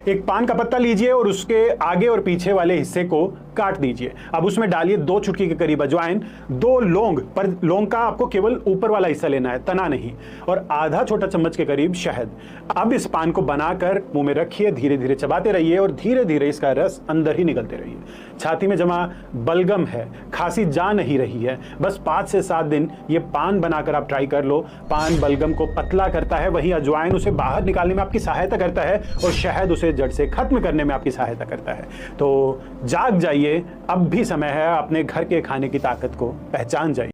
एक पान का पत्ता लीजिए और उसके आगे और पीछे वाले हिस्से को काट दीजिए। अब उसमें डालिए 2 चुटकी के करीब अजवाइन, 2 लौंग, पर लौंग का आपको केवल ऊपर वाला हिस्सा लेना है, तना नहीं, और आधा छोटा चम्मच के करीब शहद। अब इस पान को बनाकर मुंह में रखिए, धीरे धीरे चबाते रहिए और धीरे धीरे इसका रस अंदर ही निकलते रहिए। छाती में जमा बलगम है, खांसी जा नहीं रही है, बस 5 से 7 दिन ये पान बनाकर आप ट्राई कर लो। पान बलगम को पतला करता है, वहीं अजवाइन उसे बाहर निकालने में आपकी सहायता करता है और शहद उसे जड़ से खत्म करने में आपकी सहायता करता है। तो जाग जाइए, अब भी समय है, अपने घर के खाने की ताकत को पहचान जाइए।